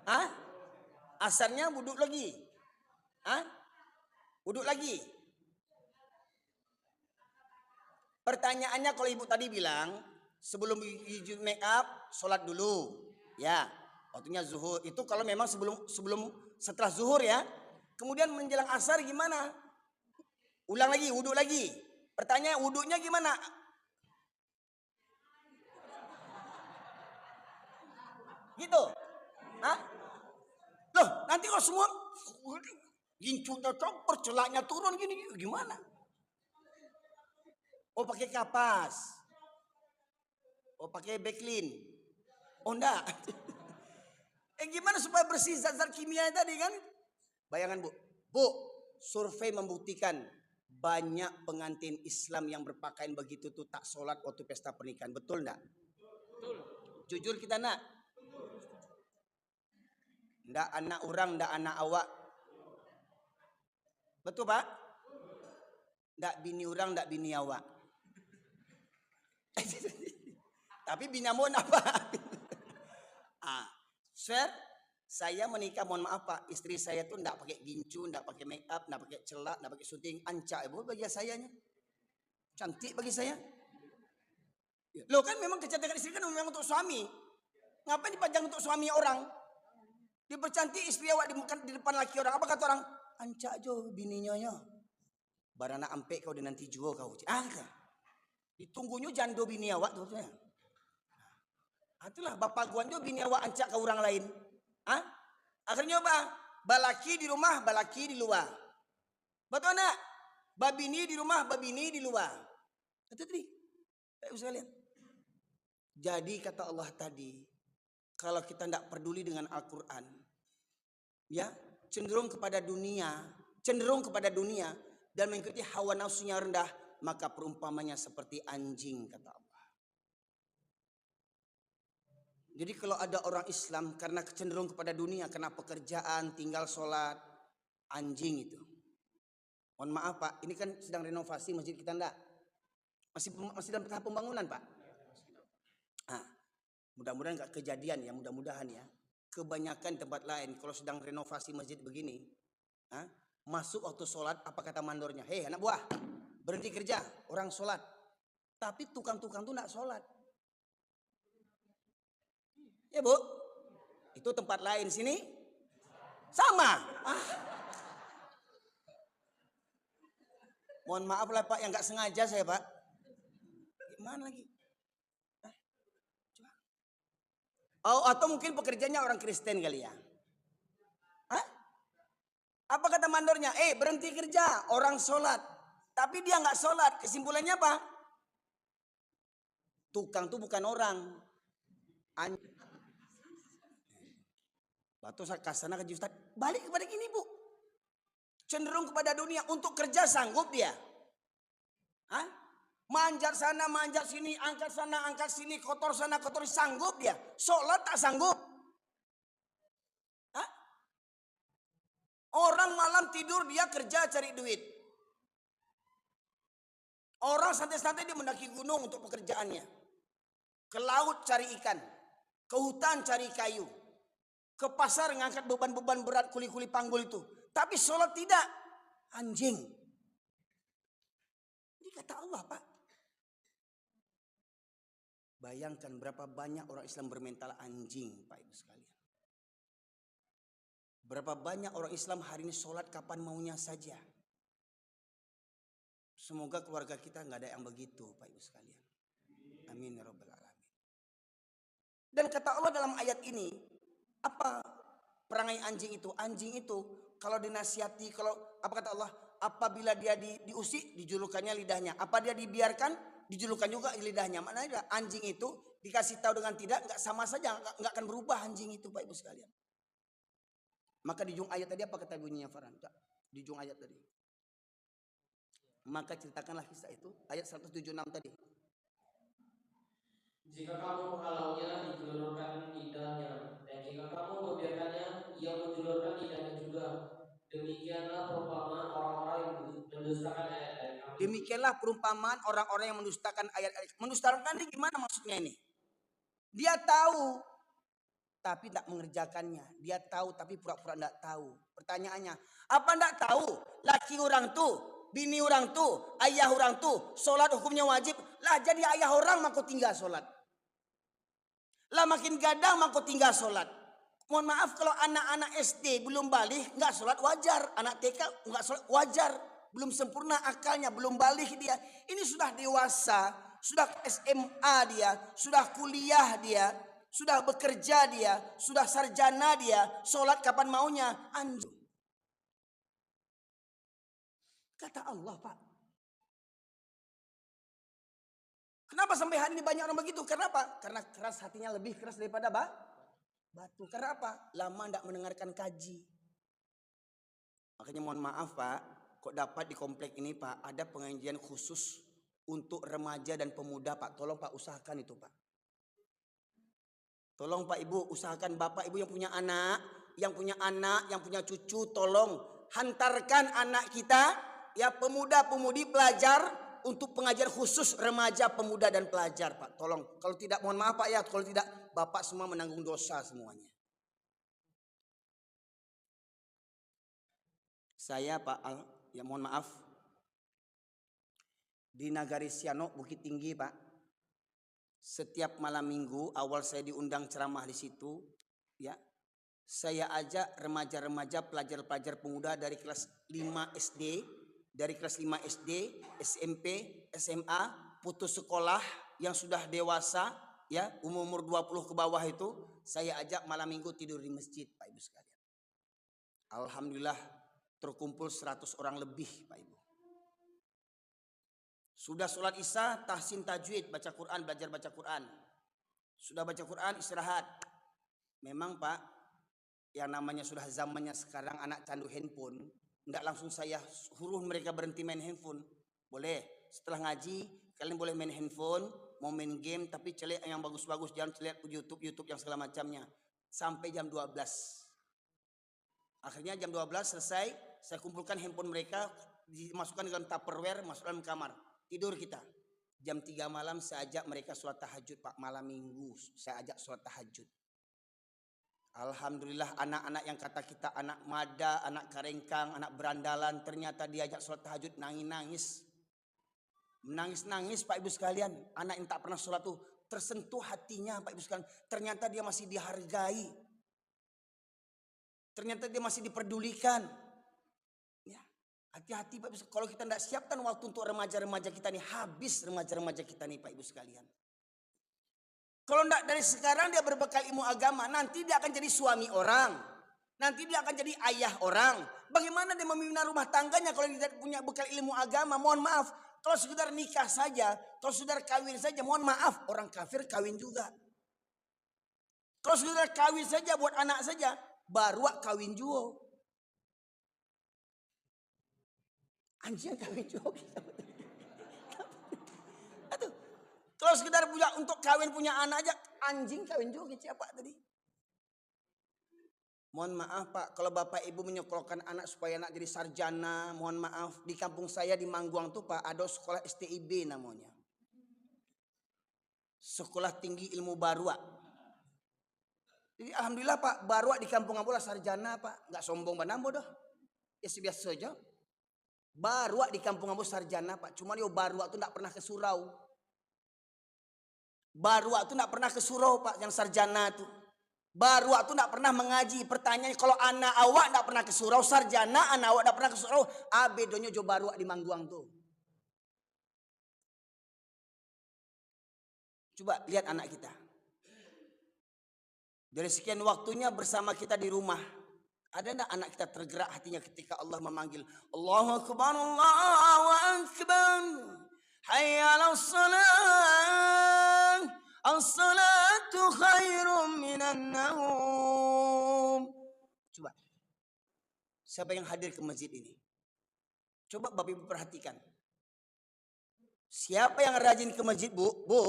Hah? Asarnya wuduk lagi. Hah? Wuduk lagi. Pertanyaannya kalau ibu tadi bilang sebelum make up sholat dulu, ya waktunya zuhur. Itu kalau memang setelah zuhur ya. Kemudian menjelang asar gimana? Ulang lagi, wuduk lagi. Pertanyaan wuduknya gimana? Gitu. Hah? Loh, nanti kalau semua gincunya copper, celaknya turun gini gimana? Oh pakai kapas. Oh pakai backlin. Oh enggak. Gimana supaya bersih zat-zat kimia tadi kan? Bayangan Bu, survei membuktikan banyak pengantin Islam yang berpakaian begitu tuh tak sholat waktu pesta pernikahan. Betul enggak? Betul. Jujur kita nak. Enggak anak orang, enggak anak awak. Betul Pak? Enggak bini orang, enggak bini awak. Tapi bini mohon apa? Sir, saya menikah mohon maaf Pak, istri saya tuh enggak pakai gincu, enggak pakai make up, enggak pakai celak, enggak pakai syuting, ancak ibu bagi sayanya. Cantik bagi saya. Loh kan memang kecantikan istri kan memang untuk suami. Ngapain dipajang untuk suami orang? Dipercantik istri awak di depan laki orang. Apa kata orang? Ancak jo bininya ya. Barana ampe kau dan nanti jual kau. Ditunggunya jando bini awak tuh. Itulah bapak guan jo bini awak ancak ke orang lain. Akhirnya apa? Balaki di rumah, balaki di luar. Betul nak? Babini di rumah, babini di luar. Itu tadi. Baik sekalian. Jadi kata Allah tadi, kalau kita tidak peduli dengan Al-Quran, ya cenderung kepada dunia dan mengikuti hawa nafsunya rendah, maka perumpamannya seperti anjing kata Allah. Jadi kalau ada orang Islam karena cenderung kepada dunia, karena pekerjaan, tinggal sholat, anjing itu. Mohon maaf Pak, ini kan sedang renovasi masjid kita enggak? Masih dalam tahap pembangunan Pak. Mudah-mudahan enggak kejadian ya, mudah-mudahan ya. Kebanyakan tempat lain kalau sedang renovasi masjid begini, masuk waktu sholat apa kata mandornya? Hei anak buah, berhenti kerja, orang sholat. Tapi tukang-tukang tuh enggak sholat. Ya Bu, itu tempat lain, sini sama. Mohon maaf lah Pak, yang nggak sengaja saya Pak. Gimana lagi? Oh, atau mungkin pekerjanya orang Kristen kali ya? Apa kata mandornya? Berhenti kerja, orang sholat. Tapi dia nggak sholat. Kesimpulannya apa? Tukang tuh bukan orang. Batu kasana ke Ustaz, balik kepada ini Bu. Cenderung kepada dunia, untuk kerja sanggup dia. Hah? Manjat sana, manjat sini, angkat sana, angkat sini, kotor sana, kotor sanggup dia. Sholat tak sanggup. Hah? Orang malam tidur dia kerja cari duit. Orang santai-santai dia mendaki gunung untuk pekerjaannya. Ke laut cari ikan. Ke hutan cari kayu. Ke pasar ngangkat beban-beban berat kuli-kuli panggul itu. Tapi sholat tidak. Anjing. Ini kata Allah Pak. Bayangkan berapa banyak orang Islam bermental anjing Pak Ibu sekalian. Berapa banyak orang Islam hari ini sholat kapan maunya saja. Semoga keluarga kita nggak ada yang begitu Pak Ibu sekalian. Amin ya rabbal alamin. Dan kata Allah dalam ayat ini, apa perangai anjing itu? Anjing itu kalau dinasihati, kalau apa kata Allah? Apabila dia diusik, dijulukannya lidahnya. Apa dia dibiarkan, dijulukan juga lidahnya. Maknanya anjing itu dikasih tahu dengan tidak, nggak sama saja, nggak akan berubah anjing itu Pak Ibu sekalian. Maka di ujung ayat tadi apa kata bunyinya Farhan? Di ujung ayat tadi. Maka ceritakanlah kisah itu, ayat 176 tadi. Jika kamu menghalaunya, dijulurkan lidahnya, dan jika kamu membiarkannya, ia menjulurkan lidahnya juga. Demikianlah perumpamaan orang-orang yang mendustakan ayat-ayat kami. Demikianlah perumpamaan orang-orang yang mendustakan ayat-ayat. Mendustakan ini gimana maksudnya ini? Dia tahu tapi tak mengerjakannya. Dia tahu tapi pura-pura tidak tahu. Pertanyaannya, apa tidak tahu? Laki orang tuh, bini orang tuh, ayah orang tuh, sholat hukumnya wajib. Lah jadi ayah orang maka tinggal sholat. Lah makin gadang maka tinggal sholat. Mohon maaf kalau anak-anak SD belum balik nggak sholat wajar. Anak TK nggak sholat wajar. Belum sempurna akalnya, belum balik dia. Ini sudah dewasa, sudah SMA dia, sudah kuliah dia, sudah bekerja dia, sudah sarjana dia. Sholat kapan maunya, anjing. Kata Allah Pak. Kenapa sampai hari ini banyak orang begitu? Kenapa? Karena keras hatinya lebih keras daripada batu. Karena apa? Lama tidak mendengarkan kaji. Makanya mohon maaf Pak, kok dapat di komplek ini Pak, ada pengajian khusus untuk remaja dan pemuda Pak. Tolong Pak usahakan itu Pak. Tolong Pak Ibu usahakan, Bapak Ibu yang punya anak, yang punya cucu, tolong hantarkan anak kita, ya pemuda-pemudi pelajar, untuk pengajian khusus remaja, pemuda dan pelajar Pak. Tolong. Kalau tidak mohon maaf Pak ya, kalau tidak Bapak semua menanggung dosa semuanya. Saya Pak Al, ya mohon maaf. Di Nagari Siano Bukit Tinggi Pak. Setiap malam minggu awal saya diundang ceramah di situ, ya. Saya ajak remaja-remaja, pelajar-pelajar pemuda dari kelas 5 SD, dari kelas 5 SD, SMP, SMA, putus sekolah yang sudah dewasa, ya, umur 20 ke bawah itu, saya ajak malam minggu tidur di masjid Pak Ibu sekalian. Alhamdulillah terkumpul 100 orang lebih Pak Ibu. Sudah sholat isya, tahsin tajwid, baca Quran, belajar baca Quran. Sudah baca Quran, istirahat. Memang Pak, yang namanya sudah zamannya sekarang anak candu handphone, tidak langsung saya suruh mereka berhenti main handphone. Boleh, setelah ngaji kalian boleh main handphone, mau main game, tapi celek yang bagus-bagus, jangan celek YouTube yang segala macamnya. Sampai jam 12. Akhirnya jam 12 selesai, saya kumpulkan handphone mereka, dimasukkan dalam tupperware, masuk dalam kamar. Tidur kita. Jam 3 malam saya ajak mereka sholat tahajud Pak, malam minggu saya ajak sholat tahajud. Alhamdulillah anak-anak yang kata kita anak mada, anak karengkang, anak berandalan, ternyata diajak sholat tahajud nangis-nangis. Menangis-nangis Pak Ibu sekalian. Anak yang tak pernah sholat tuh tersentuh hatinya Pak Ibu sekalian. Ternyata dia masih dihargai. Ternyata dia masih diperdulikan. Ya, hati-hati Pak Ibu sekalian. Kalau kita tidak siapkan waktu untuk remaja-remaja kita nih, habis remaja-remaja kita nih Pak Ibu sekalian. Kalau tidak dari sekarang dia berbekal ilmu agama, nanti dia akan jadi suami orang. Nanti dia akan jadi ayah orang. Bagaimana dia memimpin rumah tangganya kalau dia tidak punya bekal ilmu agama? Mohon maaf, kalau sekedar nikah saja, kalau sekedar kawin saja, mohon maaf, orang kafir kawin juga. Kalau sekedar kawin saja buat anak saja, Baruak kawin juo. Anjing kawin juo. Aduh, kalau sekedar punya untuk kawin punya anak aja, anjing kawin juo siapa tadi? Mohon maaf Pak, kalau Bapak Ibu menyekolahkan anak supaya anak jadi sarjana, mohon maaf, di kampung saya di Mangguang tuh Pak, ada sekolah STIB namanya. Sekolah Tinggi Ilmu Baruak. Jadi alhamdulillah Pak, Baruak di kampung Ambola sarjana Pak, nggak sombong banambo dah. Ya sebiasa saja. Baruak di kampung Ambo sarjana Pak, cuman yo Baruak tuh nggak pernah ke surau. Baruak tuh nggak pernah ke surau Pak, yang sarjana tuh. Baruak tuh nggak pernah mengaji. Pertanyaan kalau anak awak nggak pernah ke surau, sarjana anak awak nggak pernah ke surau, bedonya jo Baruak di Mangguang tuh. Coba lihat anak kita. Dari sekian waktunya bersama kita di rumah, ada enggak anak kita tergerak hatinya ketika Allah memanggil, Allahu Akbar, Allahu Akbar, hayya 'alas salat, as-salatu khairum minan naum. Coba, siapa yang hadir ke masjid ini? Coba Bapak Ibu perhatikan. Siapa yang rajin ke masjid, Bu? Bu,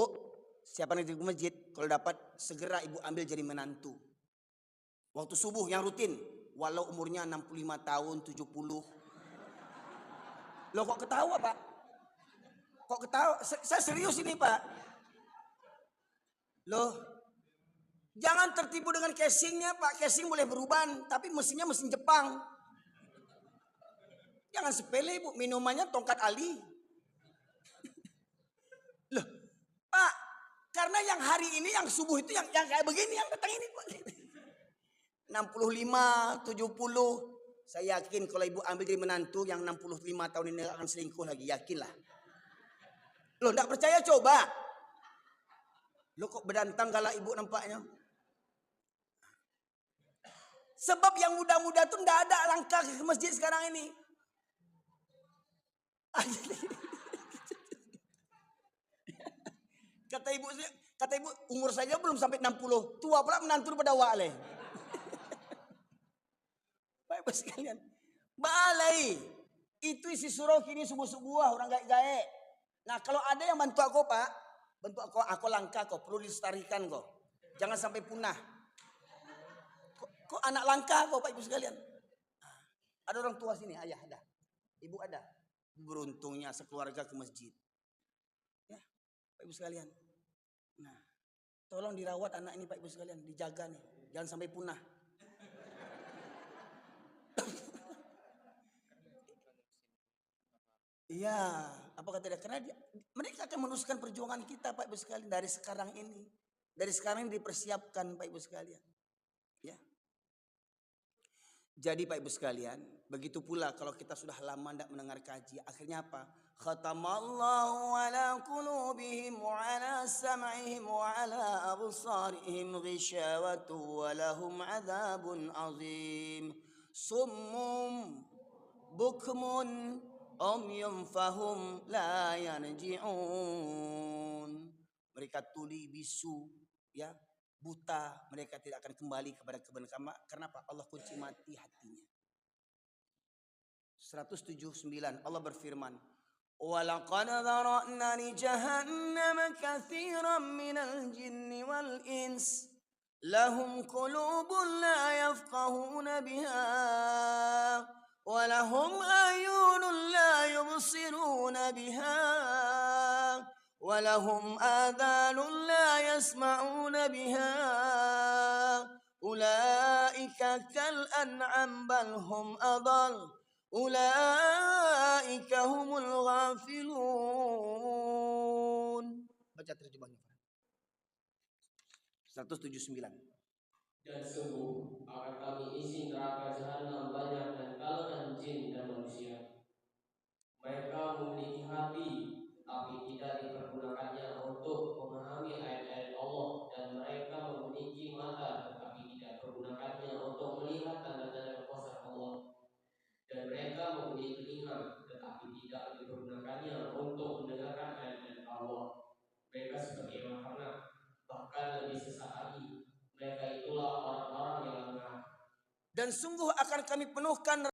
siapa yang rajin ke masjid? Kalau dapat segera Ibu ambil jadi menantu. Waktu subuh yang rutin, walau umurnya 65 tahun, 70. Loh kok ketawa Pak? Kok ketawa? Saya serius ini Pak. Loh, jangan tertipu dengan casingnya Pak. Casing boleh berubah, tapi mesinnya mesin Jepang. Jangan sepele Bu, minumannya tongkat Ali. Loh, Pak, karena yang hari ini yang subuh itu yang kayak begini yang datang ini Pak. 65, 70. Saya yakin kalau Ibu ambil jadi menantu yang 65 tahun ini akan selingkuh lagi, yakinlah. Loh, enggak percaya coba. Loh kok bedantang galak Ibu nampaknya. Sebab yang muda-muda tuh enggak ada langkah ke masjid sekarang ini. Kata ibu umur saja belum sampai 60. Tua pula menantu pada wale. Baik sekalian. Balai. Itu isi surau kini subuh-subuh orang gaek-gaek. Nah kalau ada yang bantu aku Pak, bantu aku langka kok, perlu dilestarikan kok. Jangan sampai punah. Kok anak langka kok Pak Ibu sekalian. Ada orang tua sini, ayah ada. Ibu ada. Beruntungnya sekeluarga ke masjid. Ya, Pak Ibu sekalian. Nah, tolong dirawat anak ini Pak Ibu sekalian, dijaga nih. Jangan sampai punah. Iya, apa kata dia? Karena mereka akan meneruskan perjuangan kita Pak Ibu sekalian dari sekarang ini. Dari sekarang ini dipersiapkan Pak Ibu sekalian. Ya. Jadi Pak Ibu sekalian, begitu pula kalau kita sudah lama tidak mendengar kaji, akhirnya apa? Khatamallahu ala qulubihim wa ala sam'ihim wa ala absarihim ghishawatu wa lahum adzabun azim. Summum bukmun umyum fahum la yarji'un. Mereka tuli, bisu, ya, buta, mereka tidak akan kembali kepada kebenaran. Kenapa? Allah kunci mati hatinya. 179 Allah berfirman, وَلَقَدْ ذَرَأْنَا لِجَهَنَّمَ كَثِيرًا مِنَ الْجِنِّ وَالْإِنسِ لَهُمْ قُلُوبٌ لَا يَفْقَهُونَ بِهَا وَلَهُمْ أَعْيُنٌ لَا يُبْصِرُونَ بِهَا وَلَهُمْ آذَانٌ لَا يَسْمَعُونَ بِهَا أُولَئِكَ كَالْأَنْعَامِ بَلْ هُمْ أَضَلُّ أُولَئِكَ هُمُ الْغَافِلُونَ. Baca terjemahnya 179. Dan sungguh akan kami isi neraka jahanam banyak dan kalangan jin dan manusia. Mereka memiliki hati, tapi tidak dipergunakannya untuk memahami ayat-ayat Allah, dan mereka memiliki mata, tetapi tidak dipergunakannya untuk melihat tanda-tanda kekuasaan Allah. Dan mereka mempunyai telinga, tetapi tidak dipergunakannya untuk mendengarkan ayat-ayat Allah. Mereka seperti hewan ternak, bahkan lebih sesak lagi. Mereka itulah orang-orang yang lengah. sungguh akan kami penuhkan